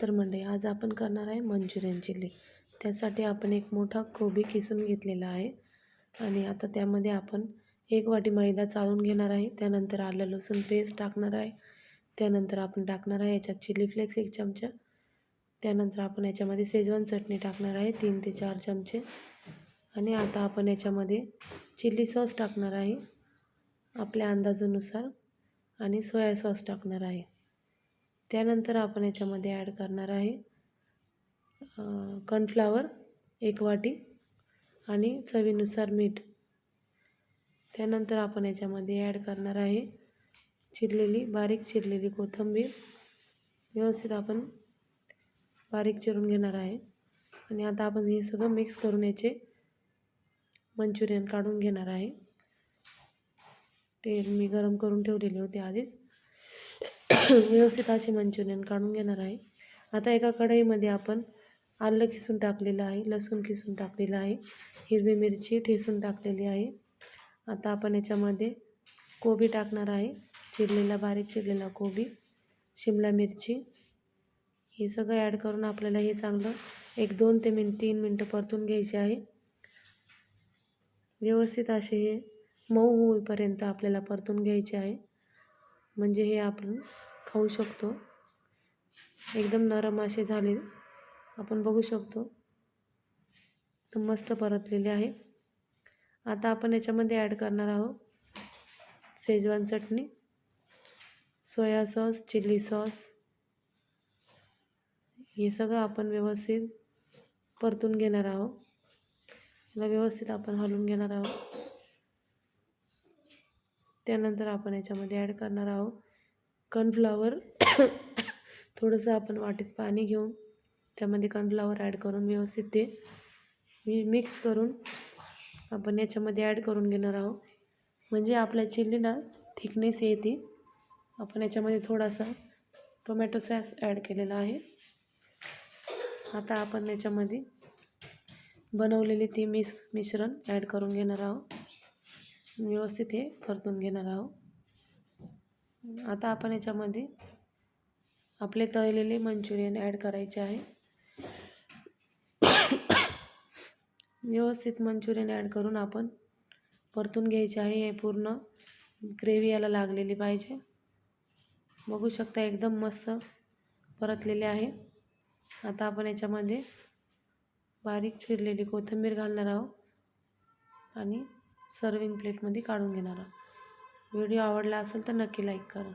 तर मंडळी आज आपण करणार आहे मंचुरियन चिल्ली. त्यासाठी आपण एक मोठा कोबी किसून घेतलेला आहे आणि आता त्यामध्ये आपण 1 वाटी मैदा चाळून घेणार आहे. त्यानंतर आलं लसूण पेस्ट टाकणार आहे. त्यानंतर आपण टाकणार आहे याच्यात चिली फ्लेक्स 1 चमचा. त्यानंतर आपण याच्यामध्ये शेजवान चटणी टाकणार आहे 3 ते 4 चमचे. आणि आता आपण याच्यामध्ये चिली सॉस टाकणार आहे आपल्या अंदाजानुसार आणि सोया सॉस टाकणार आहे. त्यानंतर आपण याच्यामध्ये ॲड करणार आहे कॉर्नफ्लॉवर 1 वाटी आणि चवीनुसार मीठ. त्यानंतर आपण याच्यामध्ये ॲड करणार आहे बारीक चिरलेली कोथिंबीर. व्यवस्थित आपण बारीक चिरून घेणार आहे आणि आता आपण हे सगळं मिक्स करून याचे मंचुरियन काढून घेणार आहे. तेल मी गरम करून ठेवलेले होते आधीच. व्यवस्थित असे मंचुरियन काढून घेणार आहे. आता एका कढईमध्ये आपण आलं किसून टाकलेलं आहे, लसूण किसून टाकलेलं आहे, हिरवी मिरची ठेचून टाकलेली आहे. आता आपण याच्यामध्ये कोबी टाकणार आहे, बारीक चिरलेला कोबी, शिमला मिरची. हे सगळं ॲड करून आपल्याला हे चांगलं 1-2 ते 3 मिनटं परतून घ्यायचे आहे. व्यवस्थित असे हे मऊ होईपर्यंत आपल्याला परतून घ्यायचे आहे, म्हणजे हे आपण खाऊ शकतो. एकदम नरम असे झाले, आपण बघू शकतो. तर मस्त परतलेले आहे. आता आपण याच्यामध्ये ॲड करणार आहोत शेजवान चटणी, सोया सॉस, चिली सॉस. हे सगळं आपण व्यवस्थित परतून घेणार आहोत. याला व्यवस्थित आपण हलवून घेणार आहोत. त्यानंतर आपण याच्यामध्ये ॲड करणार आहोत कॉर्नफ्लॉवर. थोडंसं आपण वाटीत पाणी घेऊन त्यामध्ये कॉर्नफ्लॉवर ॲड करून व्यवस्थित ते मिक्स करून आपण याच्यामध्ये ॲड करून घेणार आहोत, म्हणजे आपल्या चिल्लीला थिकनेस येते. आपण याच्यामध्ये थोडासा टोमॅटो सॉस ॲड केलेला आहे. आता आपण याच्यामध्ये बनवलेले ते मिश्रण ॲड करून घेणार आहोत. व्यवस्थित हे परतून घेणार आहोत. आता आपण याच्यामध्ये आपले तळलेले मंचुरियन ॲड करायचे आहे. व्यवस्थित मंचुरियन ॲड करून आपण परतून घ्यायचे आहे. हे पूर्ण ग्रेव्ही याला लागलेली पाहिजे. बघू शकता एकदम मस्त परतलेले आहे. आता आपण याच्यामध्ये बारीक चिरलेली कोथिंबीर घालणार आहोत आणि सर्विंग प्लेटमध्ये काढून घेणार आहोत. व्हिडिओ आवडला असेल तर नक्की लाईक करा.